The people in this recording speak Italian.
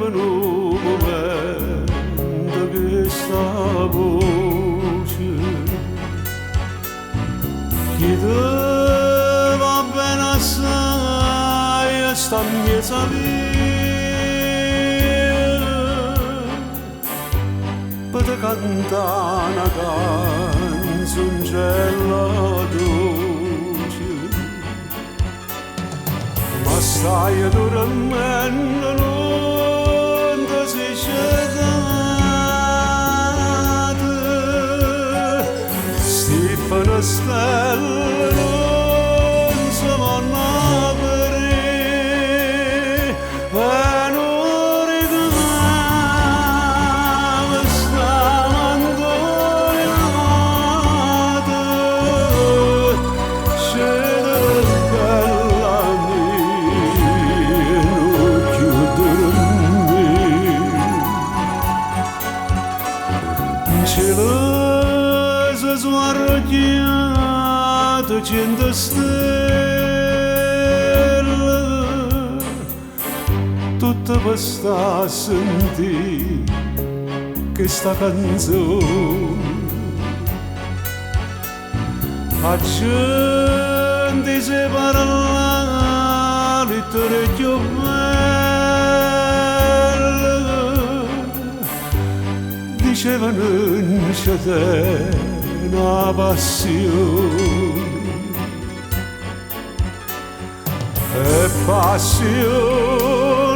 per un momento questa voce che te va bene assai e sta in mezzo a via per te cantare una canzoncella dolce ma stai dormendo non ti sei scelta Stefano Stella non si vanno a vedere e non ricordava stava ancora scende bella mia non chiudermi cielo si smarrocchiato cento stelle tutta per sta a sentire questa canzone a gente si parla lettere più belle dicevano non c'è te una passione e passione